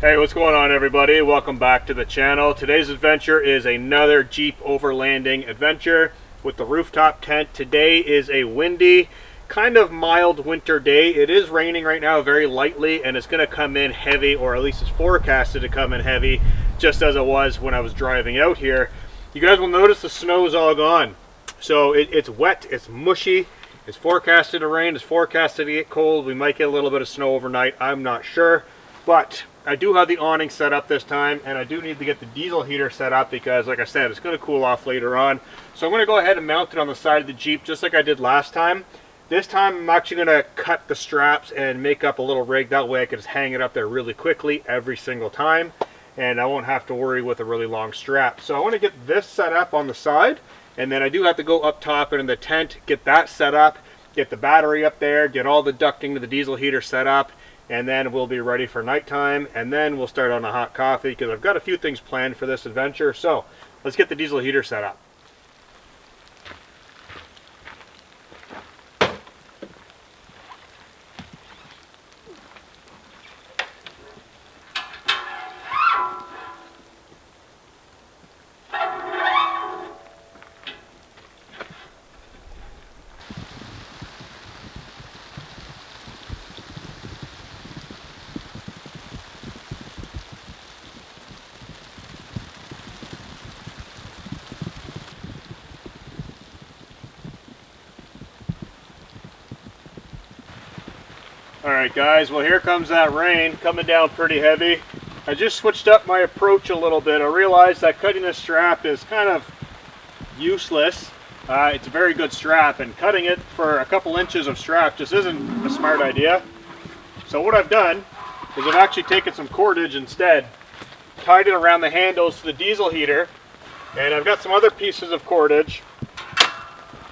Hey, what's going on everybody? Welcome back to the channel. Today's adventure is another Jeep overlanding adventure with the rooftop tent. Today is a windy, kind of mild winter day. It is raining right now very lightly, and it's going to come in heavy, or at least it's forecasted to come in heavy, just as it was when I was driving out here. You guys will notice the snow's all gone. So it's wet, it's mushy, it's forecasted to rain, it's forecasted to get cold. We might get a little bit of snow overnight, I'm not sure. But I do have the awning set up this time, and I do need to get the diesel heater set up because, like I said, it's going to cool off later on. So I'm going to go ahead and mount it on the side of the Jeep just like I did last time. This time I'm actually going to cut the straps and make up a little rig. That way I can just hang it up there really quickly every single time, and I won't have to worry with a really long strap. So I want to get this set up on the side, and then I do have to go up top and in the tent, get that set up, get the battery up there, get all the ducting to the diesel heater set up, and then we'll be ready for nighttime, and then we'll start on a hot coffee because I've got a few things planned for this adventure. So let's get the diesel heater set up. Alright guys, well here comes that rain coming down pretty heavy. I just switched up my approach a little bit. I realized that cutting this strap is kind of useless. It's a very good strap, and cutting it for a couple inches of strap just isn't a smart idea. So what I've done is I've actually taken some cordage instead, tied it around the handles to the diesel heater, and I've got some other pieces of cordage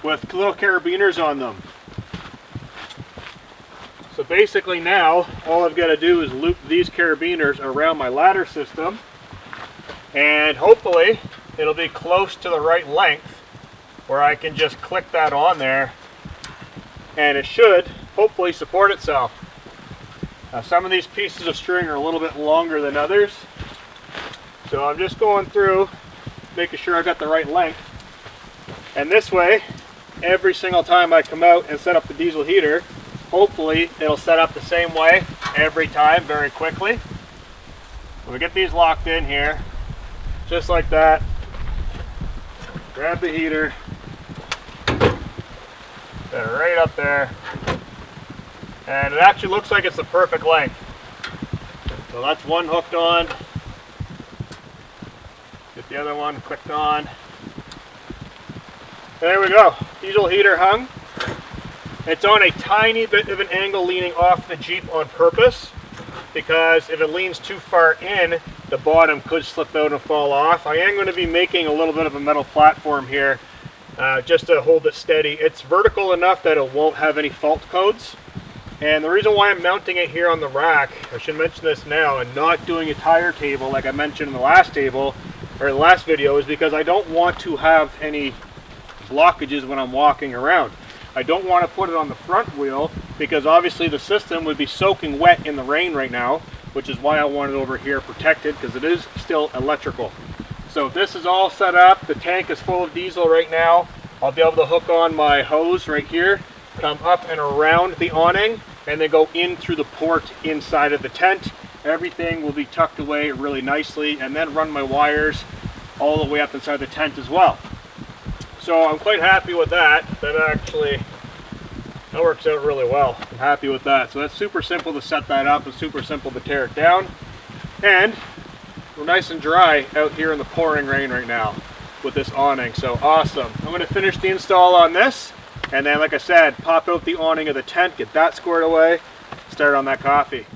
with little carabiners on them. So basically now, all I've got to do is loop these carabiners around my ladder system, and hopefully it'll be close to the right length where I can just click that on there, and it should hopefully support itself. Now some of these pieces of string are a little bit longer than others, so I'm just going through making sure I got the right length, and this way every single time I come out and set up the diesel heater, hopefully it'll set up the same way every time very quickly. We get these locked in here just like that. Grab the heater, set it right up there, and it actually looks like it's the perfect length. So that's one hooked on. Get the other one clicked on. There we go, diesel heater hung. It's on a tiny bit of an angle leaning off the Jeep on purpose, because if it leans too far in, the bottom could slip out and fall off. I am going to be making a little bit of a metal platform here just to hold it steady. It's vertical enough that it won't have any fault codes. And the reason why I'm mounting it here on the rack, I should mention this now, and not doing a tire table like I mentioned in the last table, or the last video, is because I don't want to have any blockages when I'm walking around. I don't want to put it on the front wheel because obviously the system would be soaking wet in the rain right now, which is why I want it over here protected, because it is still electrical. So this is all set up. The tank is full of diesel right now. I'll be able to hook on my hose right here, come up and around the awning, and then go in through the port inside of the tent. Everything will be tucked away really nicely, and then run my wires all the way up inside the tent as well. So I'm quite happy with that. That works out really well. I'm happy with that. So that's super simple to set that up and super simple to tear it down. And we're nice and dry out here in the pouring rain right now with this awning. So awesome. I'm going to finish the install on this, and then like I said, pop out the awning of the tent, get that squared away, start on that coffee.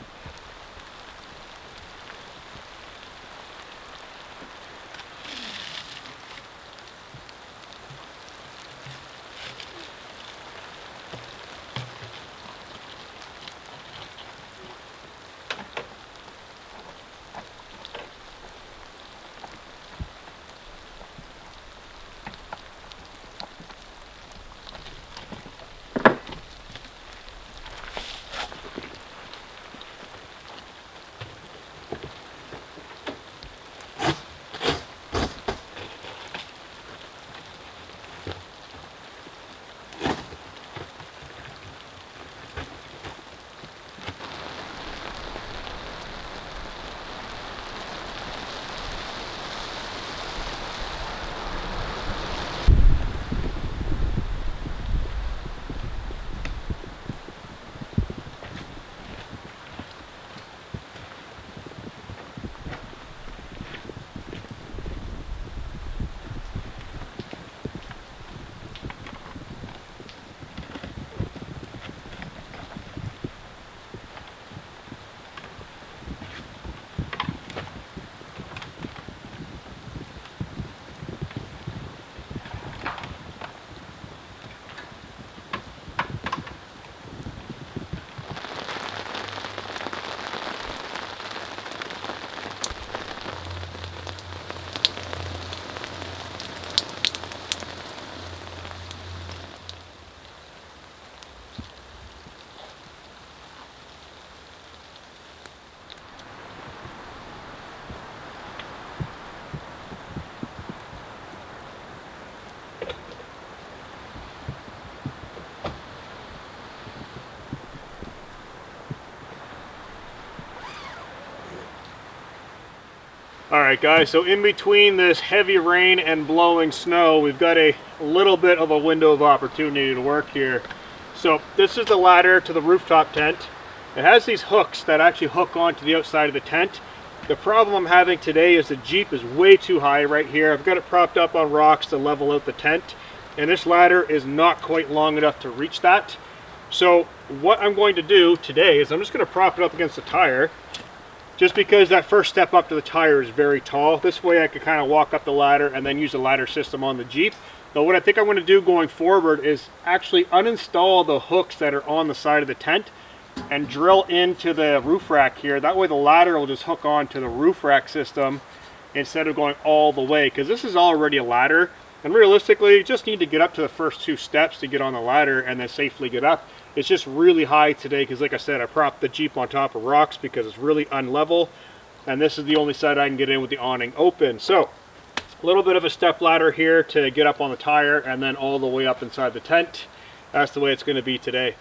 Alright guys, so in between this heavy rain and blowing snow, we've got a little bit of a window of opportunity to work here. So this is the ladder to the rooftop tent. It has these hooks that actually hook onto the outside of the tent. The problem I'm having today is the Jeep is way too high right here. I've got it propped up on rocks to level out the tent, and this ladder is not quite long enough to reach that. So what I'm going to do today is I'm just going to prop it up against the tire, just because that first step up to the tire is very tall. This way I can kind of walk up the ladder and then use the ladder system on the Jeep. But what I think I'm going to do going forward is actually uninstall the hooks that are on the side of the tent and drill into the roof rack here. That way the ladder will just hook on to the roof rack system instead of going all the way, because this is already a ladder, and realistically you just need to get up to the first 2 steps to get on the ladder and then safely get up. It's just really high today because, like I said, I propped the Jeep on top of rocks because it's really unlevel, and this is the only side I can get in with the awning open. So a little bit of a step ladder here to get up on the tire and then all the way up inside the tent. That's the way it's going to be today.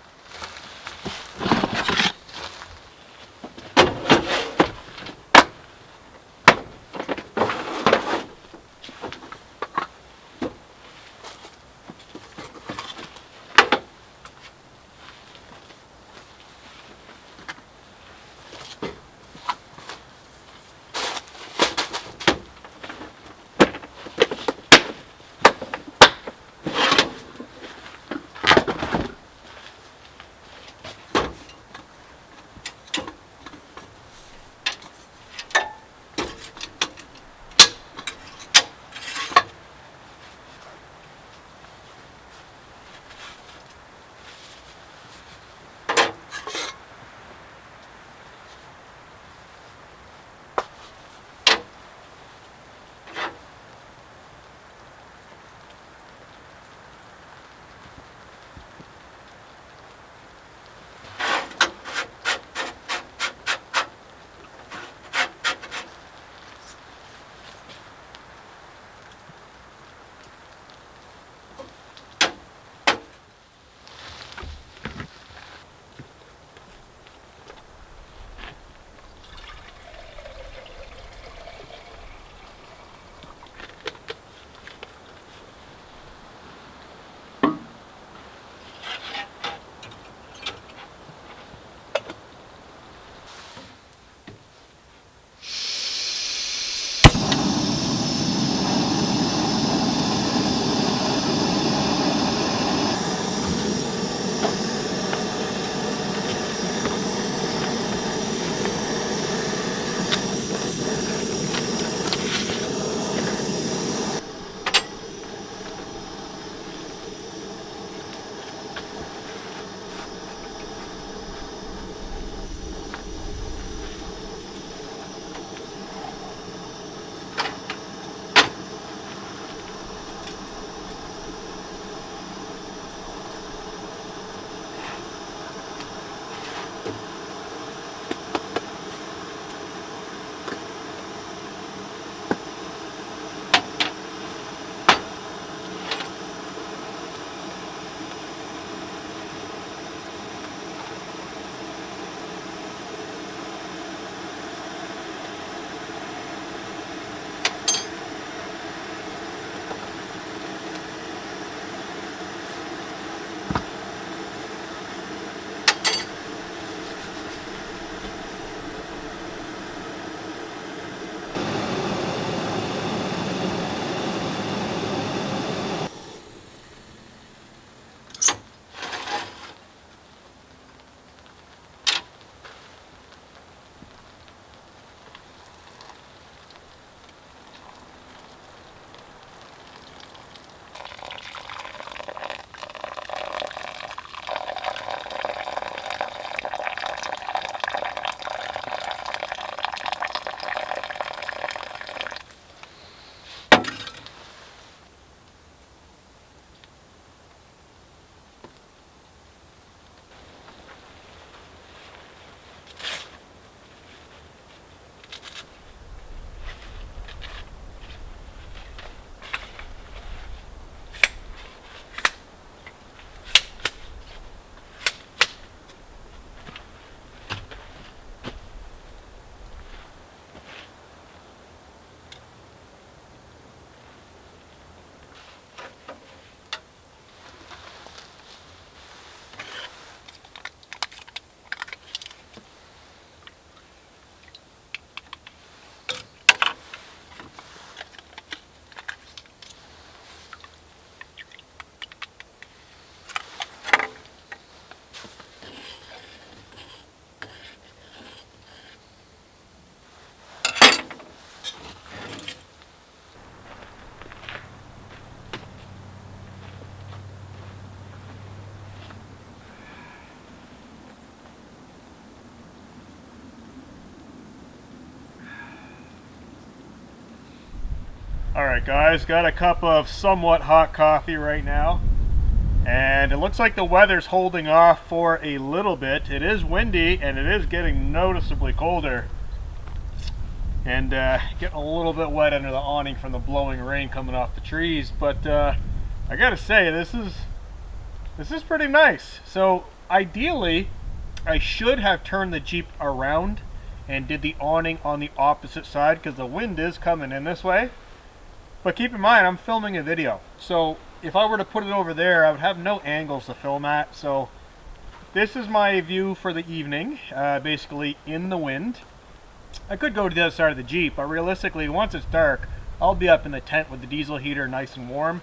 Alright guys, got a cup of somewhat hot coffee right now. And it looks like the weather's holding off for a little bit. It is windy and it is getting noticeably colder. And getting a little bit wet under the awning from the blowing rain coming off the trees. But I gotta say, this is pretty nice. So ideally, I should have turned the Jeep around and did the awning on the opposite side because the wind is coming in this way. But keep in mind, I'm filming a video. So if I were to put it over there, I would have no angles to film at. So this is my view for the evening, basically in the wind. I could go to the other side of the Jeep, but realistically, once it's dark, I'll be up in the tent with the diesel heater nice and warm.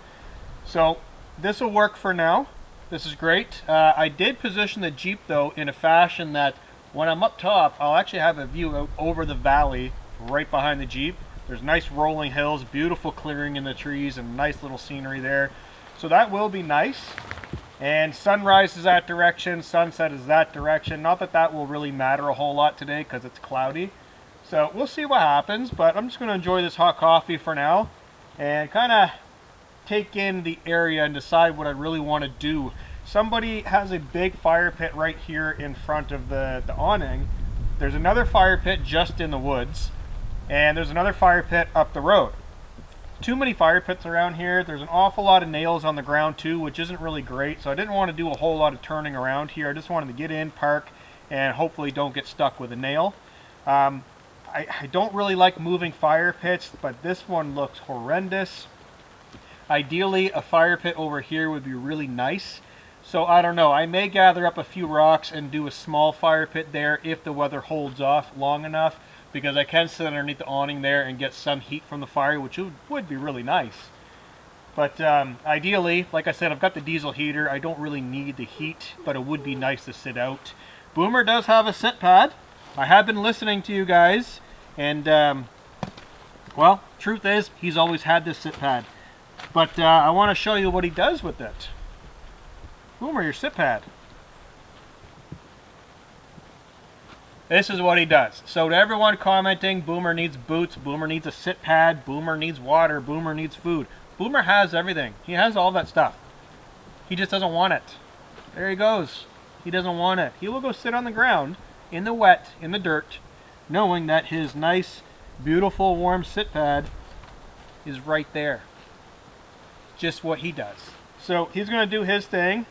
So this will work for now. This is great. I did position the Jeep though in a fashion that when I'm up top, I'll actually have a view out over the valley right behind the Jeep. There's nice rolling hills, beautiful clearing in the trees, and nice little scenery there. So that will be nice. And sunrise is that direction, sunset is that direction. Not that that will really matter a whole lot today because it's cloudy. So we'll see what happens, but I'm just going to enjoy this hot coffee for now and kind of take in the area and decide what I really want to do. Somebody has a big fire pit right here in front of the awning. There's another fire pit just in the woods. And there's another fire pit up the road. Too many fire pits around here. There's an awful lot of nails on the ground too, which isn't really great. So I didn't want to do a whole lot of turning around here. I just wanted to get in, park, and hopefully don't get stuck with a nail. I don't really like moving fire pits, but this one looks horrendous. Ideally, a fire pit over here would be really nice. So I don't know. I may gather up a few rocks and do a small fire pit there if the weather holds off long enough, because I can sit underneath the awning there and get some heat from the fire, which would be really nice. But ideally, like I said, I've got the diesel heater. I don't really need the heat, but it would be nice to sit out. Boomer does have a sit pad. I have been listening to you guys, and well, truth is, he's always had this sit pad. But I want to show you what he does with it. Boomer, your sit pad. This is what he does. So to everyone commenting, Boomer needs boots, Boomer needs a sit pad, Boomer needs water, Boomer needs food. Boomer has everything. He has all that stuff. He just doesn't want it. There he goes. He doesn't want it. He will go sit on the ground, in the wet, in the dirt, knowing that his nice, beautiful, warm sit pad is right there. Just what he does. So he's going to do his thing,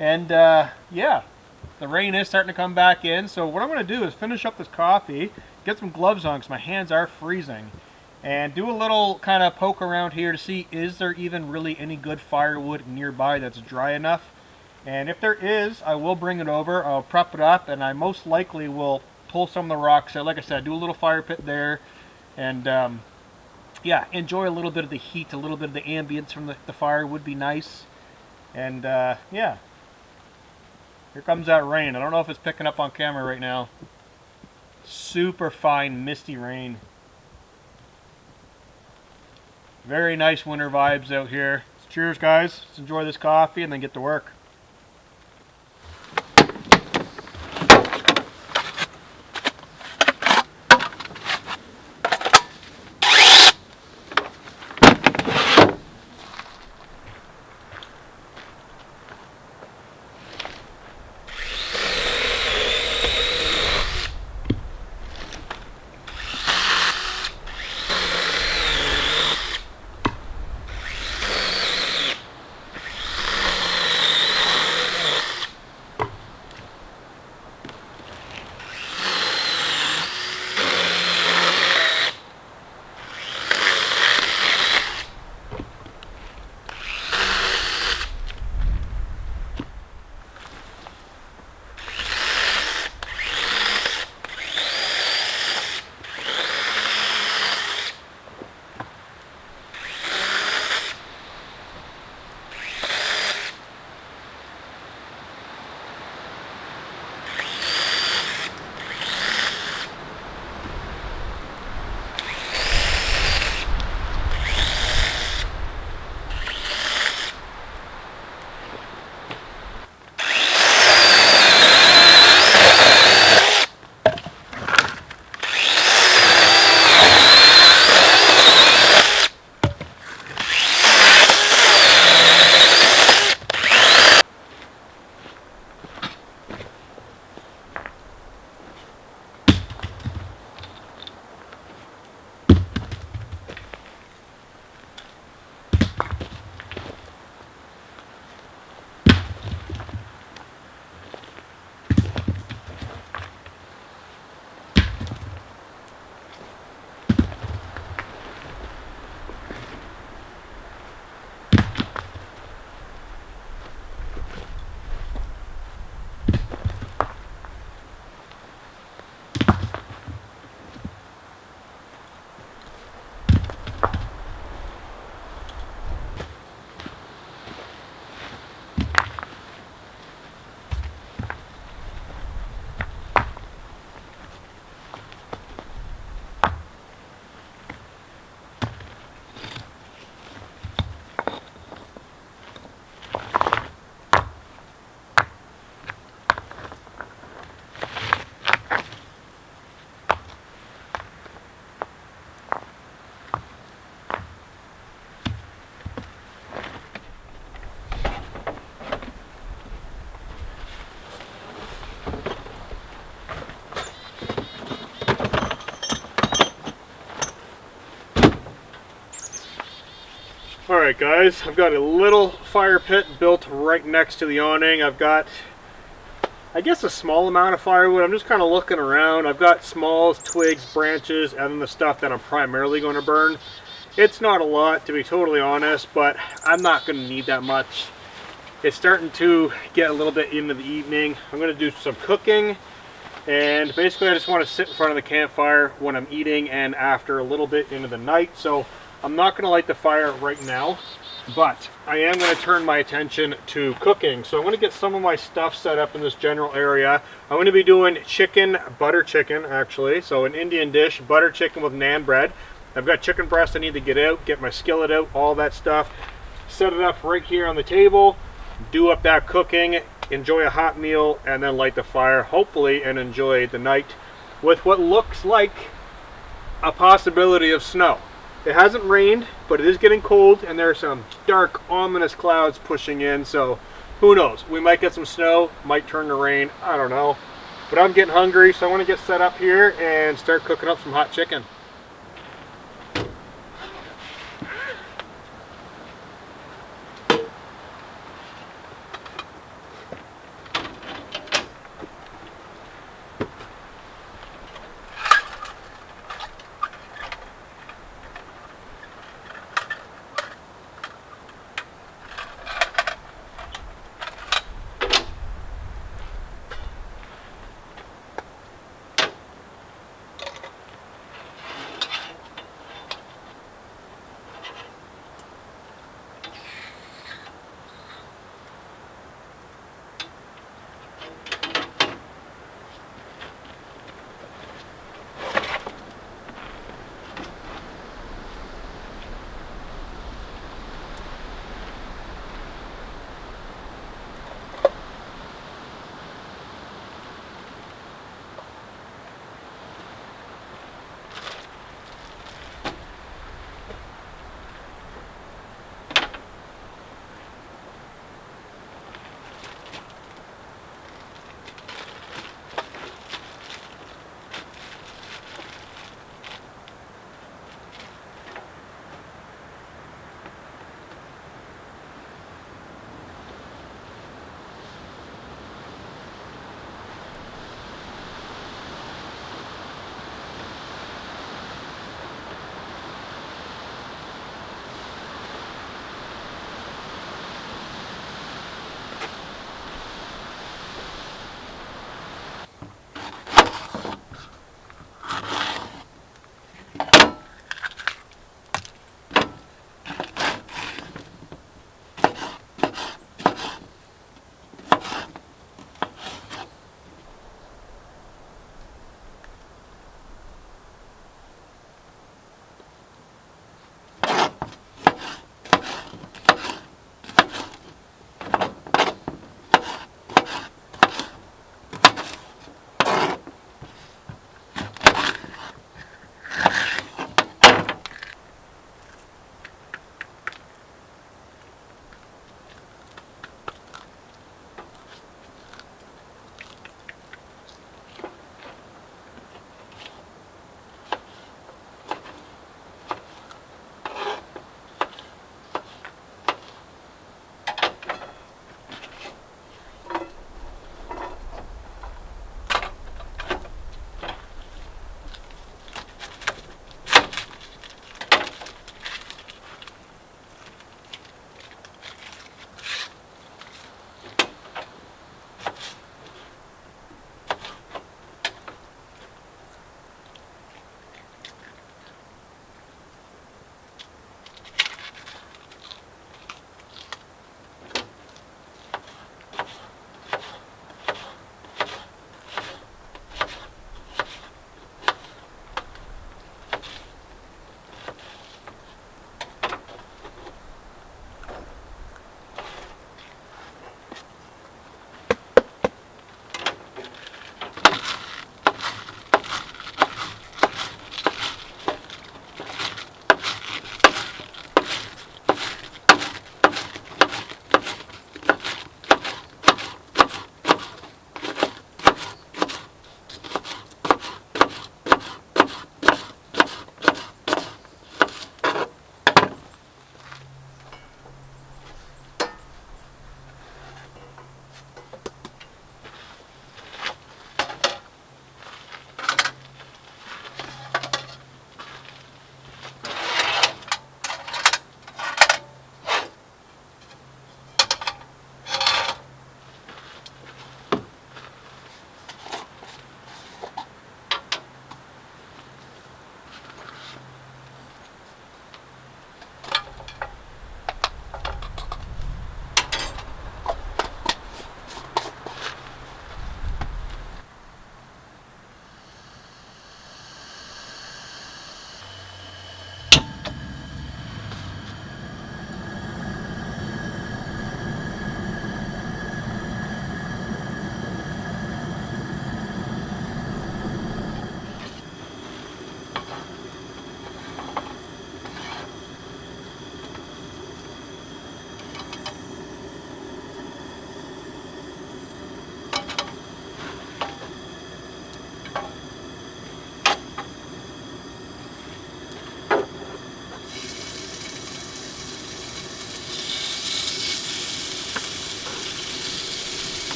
and yeah. The rain is starting to come back in, so what I'm going to do is finish up this coffee, get some gloves on because my hands are freezing, and do a little kind of poke around here to see is there even really any good firewood nearby that's dry enough. And if there is, I will bring it over, I'll prep it up, and I most likely will pull some of the rocks out. Like I said, do a little fire pit there, and yeah, enjoy a little bit of the heat, a little bit of the ambience from the fire would be nice. And yeah. Here comes that rain. I don't know if it's picking up on camera right now. Super fine, misty rain. Very nice winter vibes out here. Cheers, guys. Let's enjoy this coffee and then get to work. Alright guys, I've got a little fire pit built right next to the awning. I've got, I guess, a small amount of firewood. I'm just kind of looking around. I've got small twigs, branches, and then the stuff that I'm primarily going to burn. It's not a lot, to be totally honest, but I'm not going to need that much. It's starting to get a little bit into the evening. I'm going to do some cooking, and basically I just want to sit in front of the campfire when I'm eating and after a little bit into the night. So I'm not going to light the fire right now, but I am going to turn my attention to cooking. So I'm going to get some of my stuff set up in this general area. I'm going to be doing chicken, butter chicken actually, so an Indian dish, butter chicken with naan bread. I've got chicken breast I need to get out, get my skillet out, all that stuff. Set it up right here on the table, do up that cooking, enjoy a hot meal, and then light the fire, hopefully, and enjoy the night with what looks like a possibility of snow. It hasn't rained, but it is getting cold, and there are some dark, ominous clouds pushing in, so who knows? We might get some snow, might turn to rain, I don't know. But I'm getting hungry, so I want to get set up here and start cooking up some hot chicken.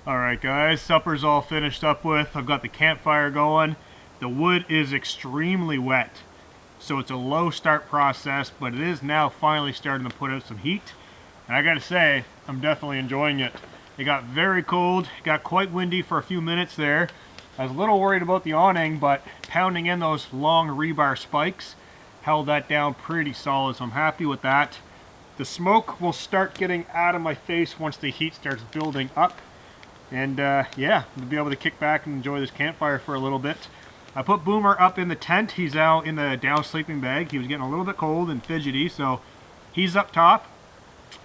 Alright guys, supper's all finished up with. I've got the campfire going. The wood is extremely wet, so it's a low start process, but it is now finally starting to put out some heat. And I gotta say, I'm definitely enjoying it. It got very cold, got quite windy for a few minutes there. I was a little worried about the awning, but pounding in those long rebar spikes held that down pretty solid, so I'm happy with that. The smoke will start getting out of my face once the heat starts building up. And yeah, we'll be able to kick back and enjoy this campfire for a little bit. I put Boomer up in the tent. He's out in the down sleeping bag. He was getting a little bit cold and fidgety, so he's up top.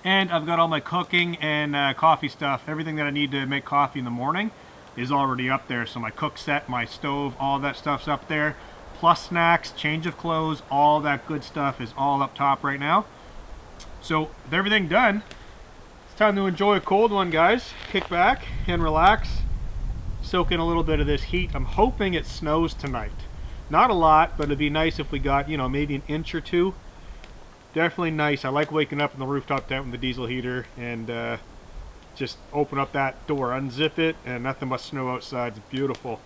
And I've got all my cooking and coffee stuff. Everything that I need to make coffee in the morning is already up there. So my cook set, my stove, all that stuff's up there. Plus snacks, change of clothes, all that good stuff is all up top right now. So with everything done, it's time to enjoy a cold one, guys. Kick back and relax. Soak in a little bit of this heat. I'm hoping it snows tonight. Not a lot, but it'd be nice if we got, you know, maybe an inch or two. Definitely nice. I like waking up in the rooftop tent with the diesel heater and just open up that door, unzip it, and nothing but snow outside. It's beautiful.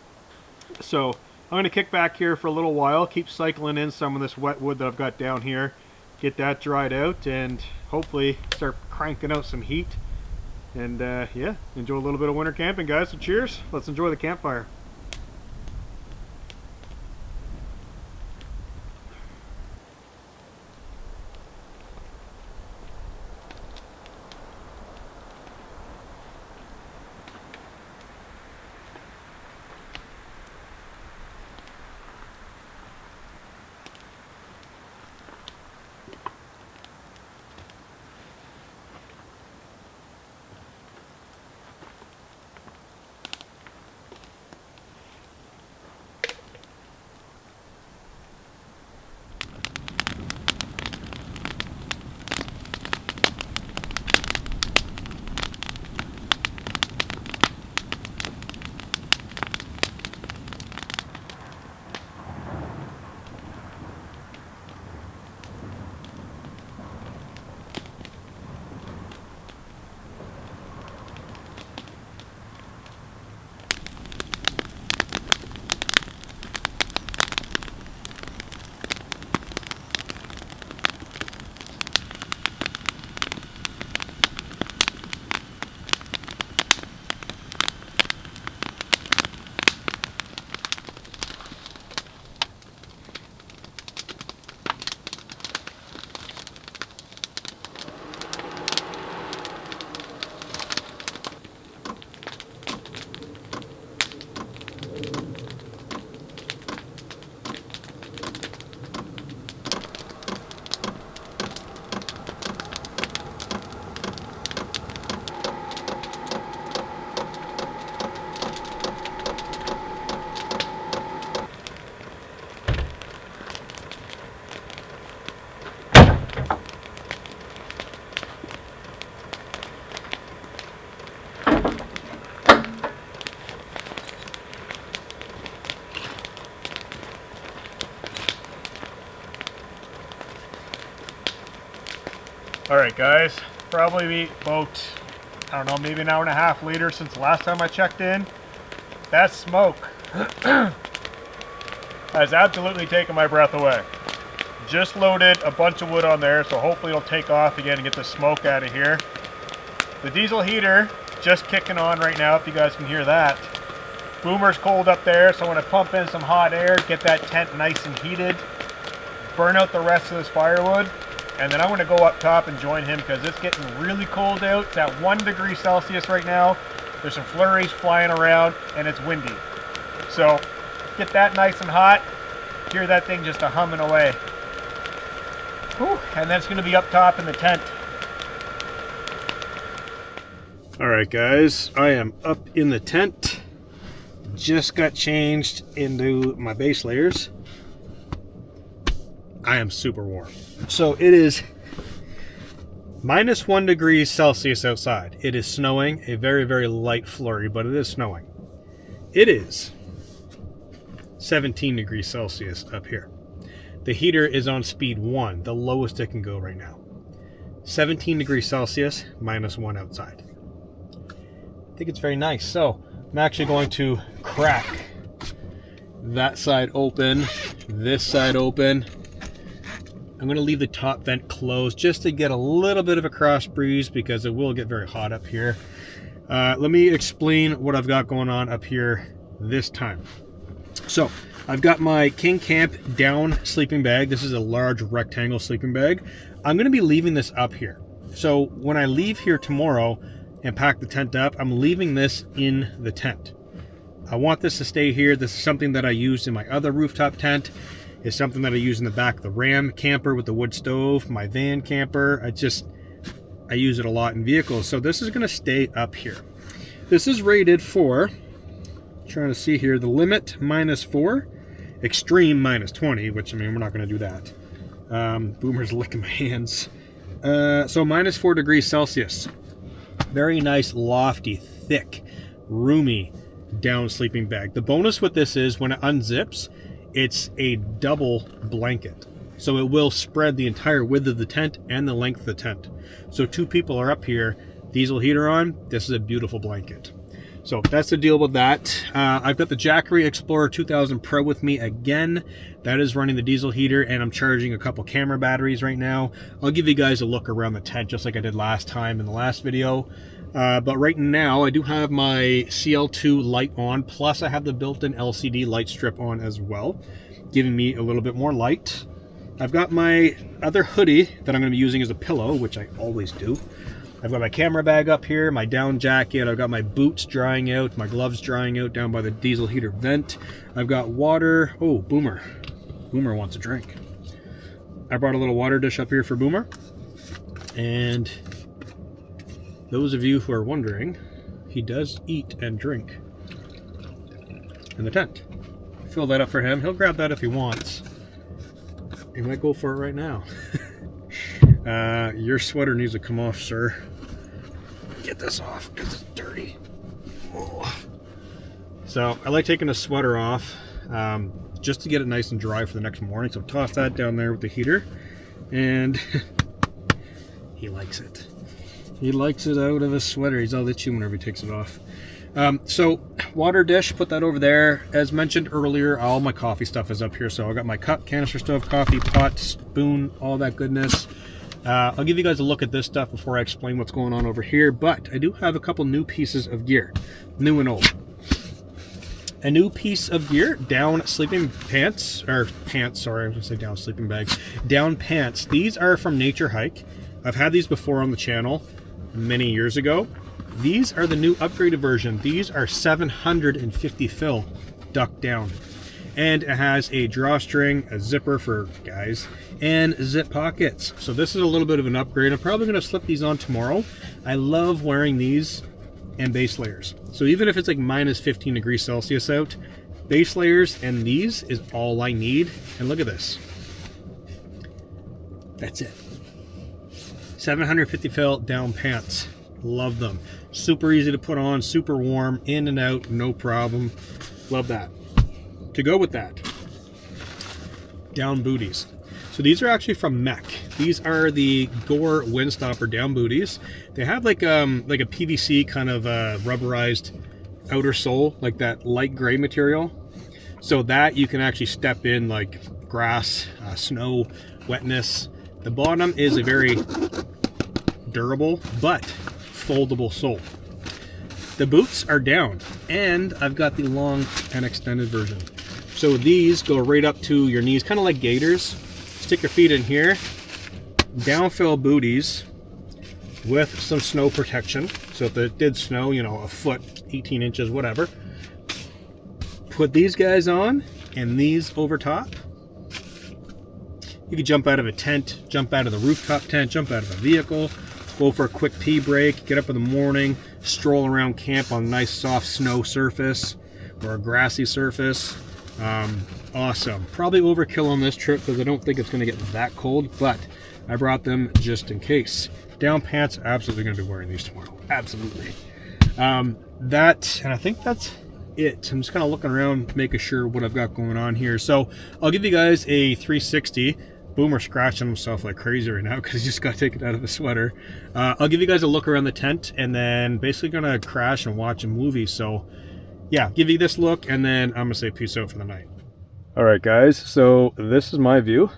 So I'm going to kick back here for a little while, keep cycling in some of this wet wood that I've got down here, get that dried out, and hopefully start cranking out some heat. And yeah, enjoy a little bit of winter camping, guys. So cheers. Let's enjoy the campfire. Alright guys, probably about, I don't know, maybe an hour and a half later since the last time I checked in. That smoke has absolutely taken my breath away. Just loaded a bunch of wood on there, so hopefully it'll take off again and get the smoke out of here. The diesel heater just kicking on right now, if you guys can hear that. Boomer's cold up there, so I'm going to pump in some hot air, get that tent nice and heated, burn out the rest of this firewood, and then I'm going to go up top and join him because it's getting really cold out. It's at 1 degree Celsius right now. There's some flurries flying around and it's windy. So get that nice and hot. Hear that thing just humming away. Whew. And then it's going to be up top in the tent. Alright guys, I am up in the tent. Just got changed into my base layers. I am super warm. So it is minus 1 degree Celsius outside. It is snowing, a very, very light flurry, but it is snowing. It is 17 degrees Celsius up here. The heater is on speed 1, the lowest it can go right now. 17 degrees Celsius, minus 1 outside. I think it's very nice. So I'm actually going to crack that side open, this side open. I'm going to leave the top vent closed just to get a little bit of a cross breeze because it will get very hot up here. Let me explain what I've got going on up here this time. So I've got my King Camp down sleeping bag. This is a large rectangle sleeping bag. I'm going to be leaving this up here. So when I leave here tomorrow and pack the tent up, I'm leaving this in the tent. I want this to stay here. This is something that I used in my other rooftop tent. It's something that I use in the back of the Ram camper with the wood stove, my van camper. I use it a lot in vehicles. So this is going to stay up here. This is rated for, trying to see here, the limit -4, extreme -20, which, I mean, we're not going to do that. Boomer's licking my hands. So -4 degrees Celsius. Very nice, lofty, thick, roomy down sleeping bag. The bonus with this is when it unzips, it's a double blanket. So it will spread the entire width of the tent and the length of the tent. So 2 people are up here, diesel heater on, this is a beautiful blanket. So that's the deal with that. I've got the Jackery Explorer 2000 Pro with me again. That is running the diesel heater, and I'm charging a couple camera batteries right now. I'll give you guys a look around the tent just like I did last time in the last video. But right now I do have my CL2 light on, plus I have the built-in LCD light strip on as well, giving me a little bit more light. I've got my other hoodie that I'm going to be using as a pillow, which I always do. I've got my camera bag up here, my down jacket, I've got my boots drying out, my gloves drying out down by the diesel heater vent. I've got water. Oh, Boomer wants a drink. I brought a little water dish up here for Boomer. And those of you who are wondering, he does eat and drink in the tent. Fill that up for him. He'll grab that if he wants. He might go for it right now. Your sweater needs to come off, sir. Get this off because it's dirty. Oh. So I like taking the sweater off just to get it nice and dry for the next morning. So toss that down there with the heater, and he likes it. He likes it out of his sweater. He's all itchy whenever he takes it off. So water dish, put that over there. As mentioned earlier, all my coffee stuff is up here. So I got my cup, canister stove, coffee pot, spoon, all that goodness. I'll give you guys a look at this stuff before I explain what's going on over here, but I do have a couple new pieces of gear, new and old. A new piece of gear, down sleeping pants, or pants, sorry, I was gonna say down sleeping bags, down pants. These are from Nature Hike. I've had these before on the channel many years ago. These are the new upgraded version. These are 750 fill duck down. And it has a drawstring, a zipper for guys, and zip pockets. So this is a little bit of an upgrade. I'm probably going to slip these on tomorrow. I love wearing these and base layers. So even if it's like -15 degrees Celsius out, base layers and these is all I need. And look at this. That's it. 750 fill down pants. Love them. Super easy to put on, super warm, in and out, no problem. Love that. To go with that, down booties. So these are actually from Mech. These are the Gore Windstopper down booties. They have like a PVC kind of rubberized outer sole, like that light gray material, so that you can actually step in like grass, snow, wetness. The bottom is a very durable but foldable sole. The boots are down, and I've got the long and extended version. So these go right up to your knees, kind of like gaiters. Stick your feet in here. Downfill booties with some snow protection. So if it did snow, you know, a foot, 18 inches, whatever. Put these guys on and these over top. You could jump out of a tent, jump out of the rooftop tent, jump out of a vehicle, go for a quick pee break, get up in the morning, stroll around camp on a nice soft snow surface or a grassy surface. Awesome. Probably overkill on this trip because I don't think it's going to get that cold, but I brought them just in case. Down pants, absolutely going to be wearing these tomorrow. Absolutely. And I think that's it. I'm just kind of looking around, making sure what I've got going on here. So I'll give you guys a 360 Boomer scratching himself like crazy right now because he just got taken out of the sweater. I'll give you guys a look around the tent and then basically gonna crash and watch a movie. So yeah, give you this look and then I'm gonna say peace out for the night. All right, guys, so this is my view.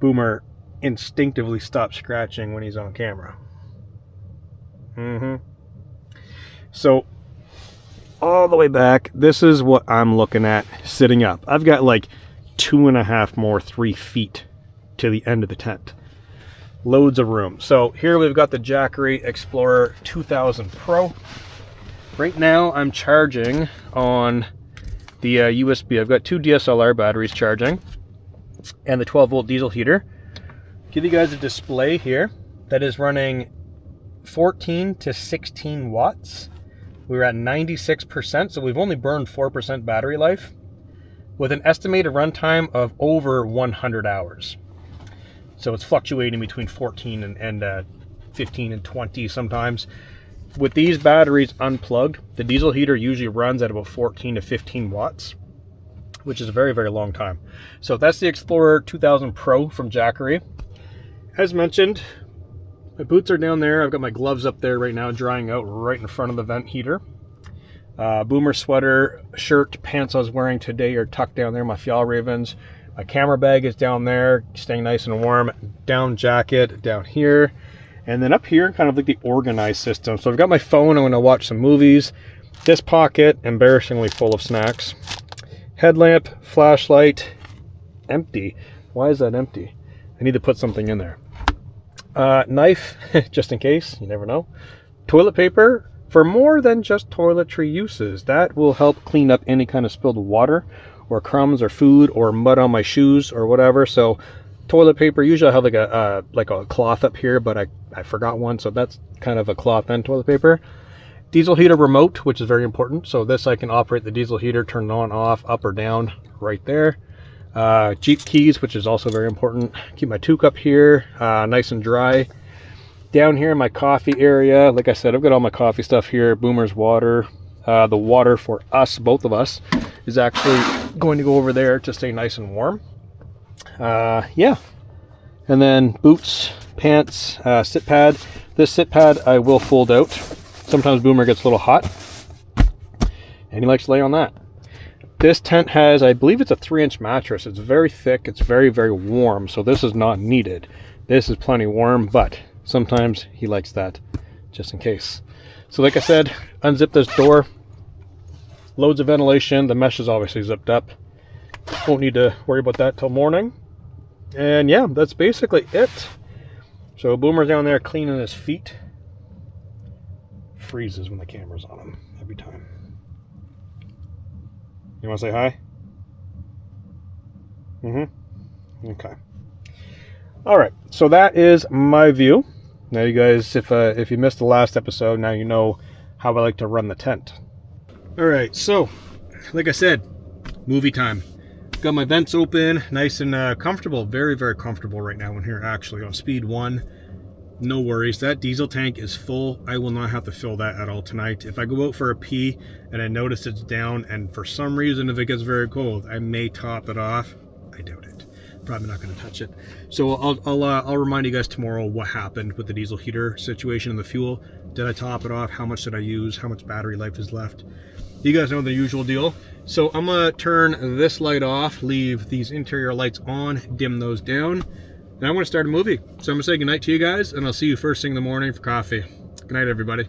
Boomer instinctively stops scratching when he's on camera. So all the way back, this is what I'm looking at sitting up. I've got like 2.5 more 3 feet to the end of the tent. Loads of room. So here we've got the Jackery Explorer 2000 Pro. Right now I'm charging on the USB. I've got 2 DSLR batteries charging and the 12 volt diesel heater. Give you guys a display here that is running 14 to 16 watts. We're at 96%, so we've only burned 4% battery life with an estimated runtime of over 100 hours. So it's fluctuating between 14 and 15 and 20 sometimes. With these batteries unplugged, the diesel heater usually runs at about 14 to 15 watts, which is a very, very long time. So that's the Explorer 2000 Pro from Jackery. As mentioned, my boots are down there. I've got my gloves up there right now drying out right in front of the vent heater. Boomer sweater, shirt, pants I was wearing today are tucked down there, my Fjallravens. My camera bag is down there, staying nice and warm. Down jacket down here. And then up here, kind of like the organized system. So I've got my phone, I'm gonna watch some movies. This pocket, embarrassingly full of snacks. Headlamp, flashlight, empty. Why is that empty? I need to put something in there. Knife, just in case, you never know. Toilet paper, for more than just toiletry uses. That will help clean up any kind of spilled water or crumbs or food or mud on my shoes or whatever. So toilet paper, usually I have like a cloth up here, but I forgot one, so that's kind of a cloth and toilet paper. Diesel heater remote, which is very important. So this I can operate the diesel heater, turn it on, off, up or down right there. Jeep keys, which is also very important. Keep my toque up here, nice and dry. Down here in my coffee area, like I said, I've got all my coffee stuff here. Boomer's water. The water for us, both of us, is actually going to go over there to stay nice and warm. Yeah. And then boots, pants, sit pad. This sit pad I will fold out. Sometimes Boomer gets a little hot and he likes to lay on that. This tent has, I believe it's a 3-inch mattress. It's very thick. It's very, very warm. So this is not needed. This is plenty warm, but sometimes he likes that just in case. So like I said, unzip this door. Loads of ventilation. The mesh is obviously zipped up. Won't need to worry about that till morning. And yeah, that's basically it. So Boomer's down there cleaning his feet. Freezes when the camera's on him every time. You want to say hi? Okay. All right. So that is my view. Now, you guys, if you missed the last episode, now you know how I like to run the tent. All right. So, like I said, movie time. Got my vents open, nice and comfortable. Very, very comfortable right now in here. Actually, on speed 1. No worries, that diesel tank is full. I will not have to fill that at all tonight. If I go out for a pee and I notice it's down and for some reason if it gets very cold, I may top it off. I doubt it. Probably not going to touch it. So I'll remind you guys tomorrow what happened with the diesel heater situation and the fuel. Did I top it off? How much did I use? How much battery life is left? You guys know the usual deal. So I'm going to turn this light off, leave these interior lights on, dim those down. Now I want to start a movie. So I'm going to say goodnight to you guys, and I'll see you first thing in the morning for coffee. Good night, everybody.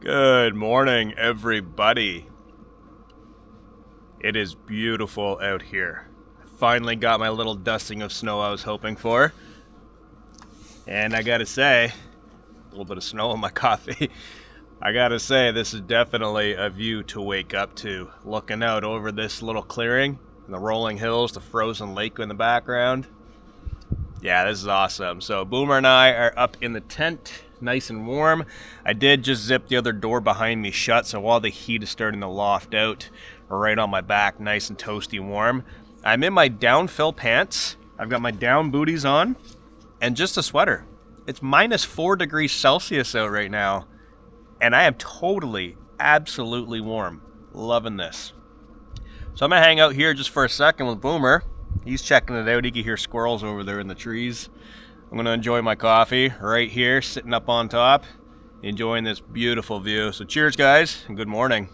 Good morning, everybody. It is beautiful out here. I finally got my little dusting of snow I was hoping for. And I gotta say, a little bit of snow in my coffee. I gotta say, this is definitely a view to wake up to. Looking out over this little clearing, and the rolling hills, the frozen lake in the background. Yeah, this is awesome. So Boomer and I are up in the tent, nice and warm. I did just zip the other door behind me shut, so all the heat is starting to loft out right on my back, nice and toasty warm. I'm in my downfill pants. I've got my down booties on and just a sweater. It's minus 4 degrees Celsius out right now, and I am totally, absolutely warm. Loving this. So I'm gonna hang out here just for a second with Boomer. He's checking it out. He can hear squirrels over there in the trees. I'm going to enjoy my coffee right here, sitting up on top, enjoying this beautiful view. So cheers, guys, and good morning.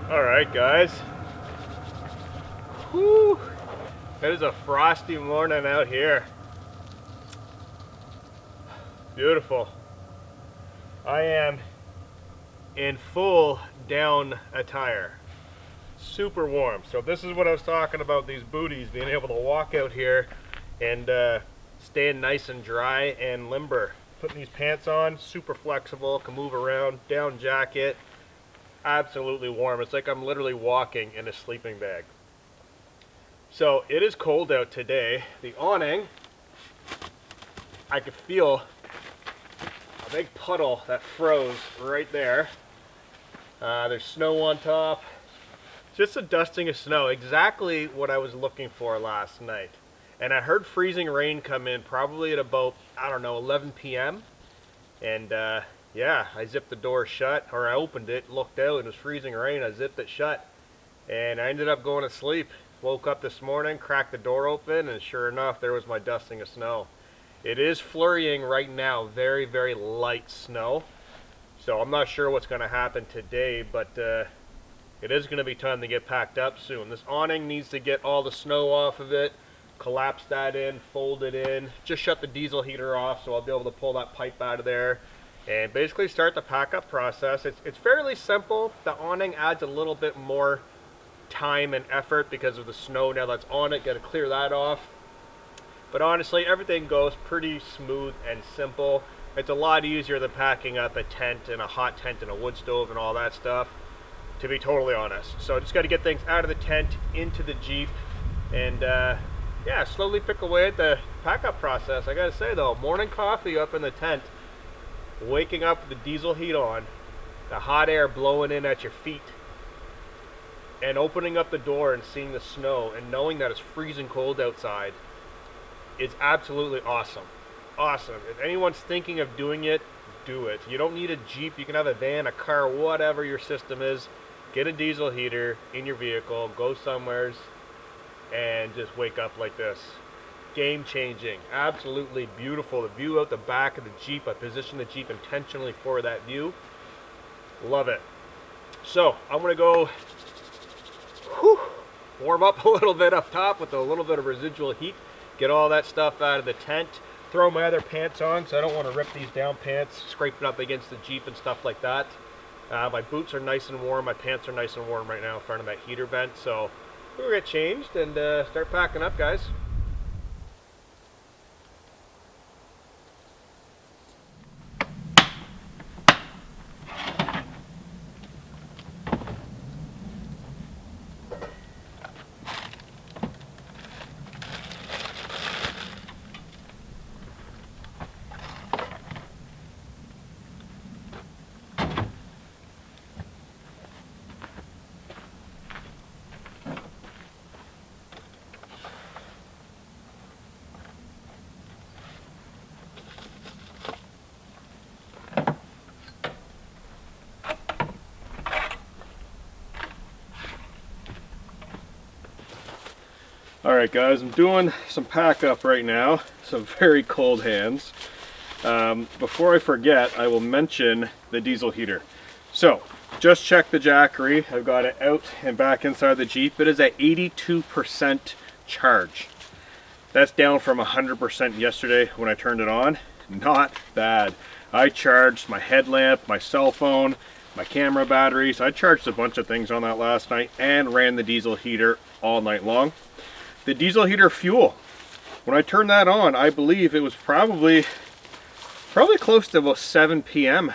All right, guys. Whew. It is a frosty morning out here. Beautiful. I am in full down attire. Super warm. So this is what I was talking about, these booties, being able to walk out here and staying nice and dry and limber. Putting these pants on, super flexible, can move around, down jacket. Absolutely warm. It's like I'm literally walking in a sleeping bag. So it is cold out today. The awning, I could feel a big puddle that froze right there. There's snow on top. Just a dusting of snow, exactly what I was looking for last night. And I heard freezing rain come in probably at about, I don't know, 11 p.m. And yeah, I zipped the door shut, or I opened it, looked out, and it was freezing rain. I zipped it shut, and I ended up going to sleep. Woke up this morning, cracked the door open, and sure enough, there was my dusting of snow. It is flurrying right now, very, very light snow. So I'm not sure what's going to happen today, but it is going to be time to get packed up soon. This awning needs to get all the snow off of it, collapse that in, fold it in, just shut the diesel heater off so I'll be able to pull that pipe out of there. And basically start the pack up process. It's fairly simple. The awning adds a little bit more time and effort because of the snow now that's on it. Got to clear that off. But honestly, everything goes pretty smooth and simple. It's a lot easier than packing up a tent and a hot tent and a wood stove and all that stuff, to be totally honest. So just got to get things out of the tent, into the Jeep, and yeah, slowly pick away at the pack up process. I gotta say though, morning coffee up in the tent, waking up with the diesel heat on, the hot air blowing in at your feet, and opening up the door and seeing the snow and knowing that it's freezing cold outside is absolutely awesome. Awesome. If anyone's thinking of doing it, do it. You don't need a Jeep. You can have a van, a car, whatever your system is. Get a diesel heater in your vehicle, go somewheres, and just wake up like this. Game changing. Absolutely beautiful. The view out the back of the Jeep. I positioned the Jeep intentionally for that view. Love it. So I'm going to go warm up a little bit up top with a little bit of residual heat. Get all that stuff out of the tent. Throw my other pants on, so I don't want to rip these down pants, scrape it up against the Jeep and stuff like that. My boots are nice and warm. My pants are nice and warm right now in front of that heater vent. So we'll get changed and start packing up, guys. Alright guys, I'm doing some pack up right now, some very cold hands. Before I forget, I will mention the diesel heater. So, just checked the Jackery. I've got it out and back inside the Jeep. It is at 82% charge. That's down from 100% yesterday when I turned it on. Not bad. I charged my headlamp, my cell phone, my camera batteries. I charged a bunch of things on that last night and ran the diesel heater all night long. The diesel heater fuel, when I turned that on, I believe it was probably close to about 7 p.m.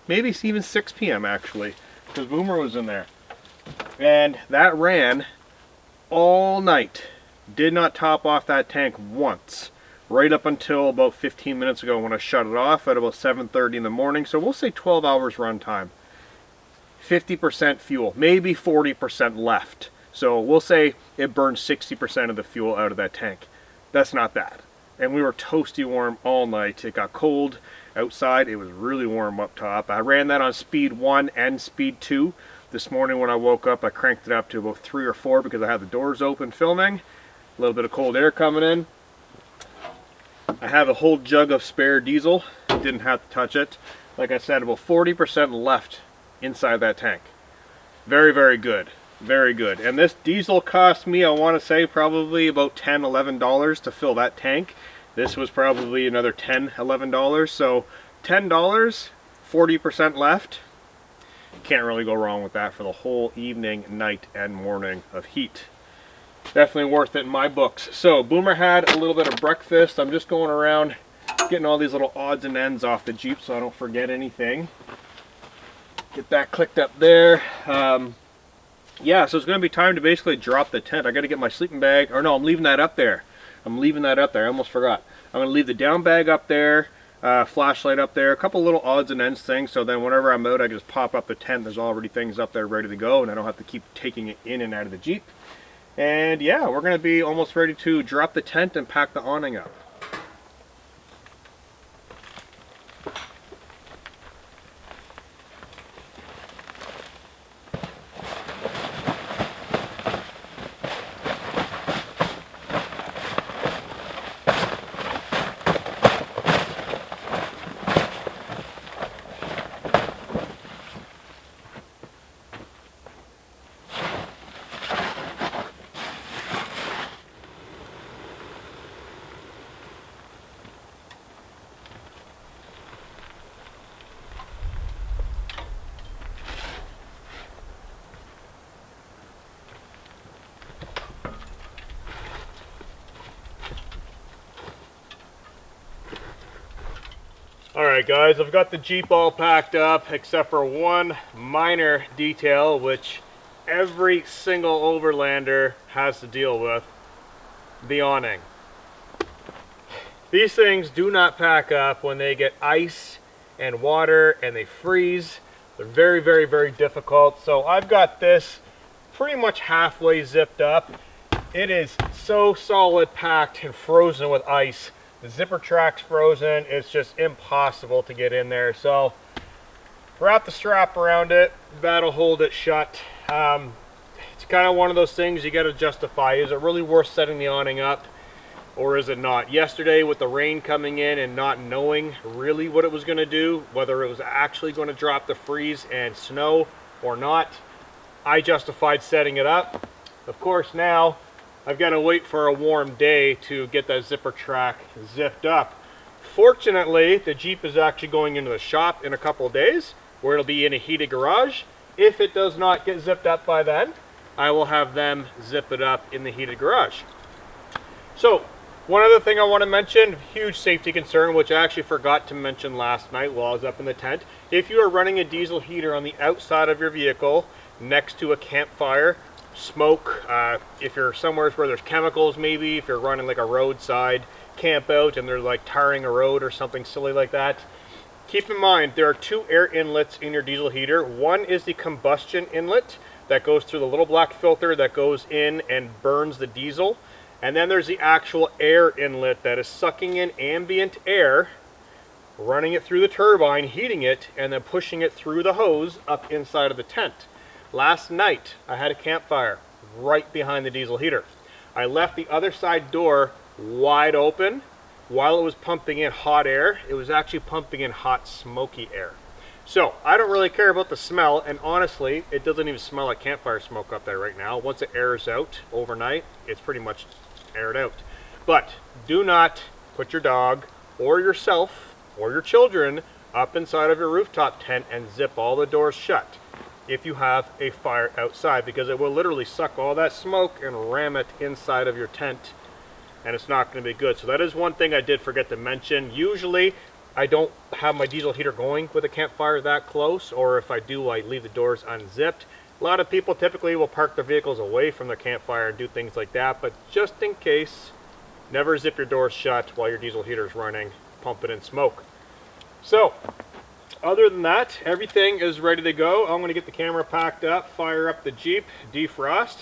Maybe even 6 p.m. actually, because Boomer was in there. And that ran all night. Did not top off that tank once, right up until about 15 minutes ago when I shut it off at about 7:30 in the morning. So we'll say 12 hours run time. 50% fuel, maybe 40% left. So we'll say it burned 60% of the fuel out of that tank. That's not bad. And we were toasty warm all night. It got cold outside. It was really warm up top. I ran that on speed 1 and speed 2. This morning when I woke up, I cranked it up to about 3 or 4 because I had the doors open filming. A little bit of cold air coming in. I have a whole jug of spare diesel. Didn't have to touch it. Like I said, about 40% left inside that tank. Very, very good. Very good. And this diesel cost me, I want to say, probably about $10, $11 to fill that tank. This was probably another $10, $11. So $10, 40% left. Can't really go wrong with that for the whole evening, night, and morning of heat. Definitely worth it in my books. So Boomer had a little bit of breakfast. I'm just going around getting all these little odds and ends off the Jeep so I don't forget anything. Get that clicked up there. Yeah, so it's going to be time to basically drop the tent. I got to get my sleeping bag. Or no, I'm leaving that up there. I'm leaving that up there. I almost forgot. I'm going to leave the down bag up there, flashlight up there, a couple little odds and ends things. So then whenever I'm out, I can just pop up the tent. There's already things up there ready to go, and I don't have to keep taking it in and out of the Jeep. And yeah, we're going to be almost ready to drop the tent and pack the awning up. Alright guys, I've got the Jeep all packed up except for one minor detail which every single overlander has to deal with: the awning. These things do not pack up when they get ice and water and they freeze. They're very, very, very difficult. So I've got this pretty much halfway zipped up. It is so solid packed and frozen with ice. The zipper track's frozen. It's just impossible to get in there. So wrap the strap around it. That'll hold it shut. It's kind of one of those things you got to justify. Is it really worth setting the awning up, or is it not? Yesterday, with the rain coming in and not knowing really what it was going to do, whether it was actually going to drop the freeze and snow or not, I justified setting it up. Of course, now I've got to wait for a warm day to get that zipper track zipped up. Fortunately, the Jeep is actually going into the shop in a couple of days, where it'll be in a heated garage. If it does not get zipped up by then, I will have them zip it up in the heated garage. So, one other thing I want to mention, huge safety concern, which I actually forgot to mention last night while I was up in the tent. If you are running a diesel heater on the outside of your vehicle next to a campfire, smoke, if you're somewhere where there's chemicals, maybe if you're running like a roadside camp out and they're like tarring a road or something silly like that, keep in mind there are two air inlets in your diesel heater. One is the combustion inlet that goes through the little black filter that goes in and burns the diesel. And then there's the actual air inlet that is sucking in ambient air, running it through the turbine, heating it, and then pushing it through the hose up inside of the tent. Last night, I had a campfire right behind the diesel heater. I left the other side door wide open. While it was pumping in hot air, it was actually pumping in hot, smoky air. So, I don't really care about the smell, and honestly, it doesn't even smell like campfire smoke up there right now. Once it airs out overnight, it's pretty much aired out. But do not put your dog or yourself or your children up inside of your rooftop tent and zip all the doors shut if you have a fire outside, because it will literally suck all that smoke and ram it inside of your tent, and it's not going to be good. So that is one thing I did forget to mention. Usually I don't have my diesel heater going with a campfire that close, or if I do, I leave the doors unzipped. A lot of people typically will park their vehicles away from the campfire and do things like that, but just in case, never zip your doors shut while your diesel heater is running, pumping in smoke. So, other than that, everything is ready to go. I'm going to get the camera packed up, fire up the Jeep, defrost,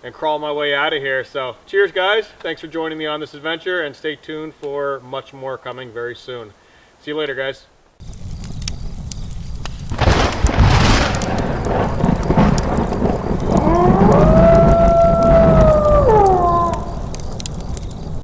and crawl my way out of here. So, cheers guys, thanks for joining me on this adventure, and stay tuned for much more coming very soon. See you later guys.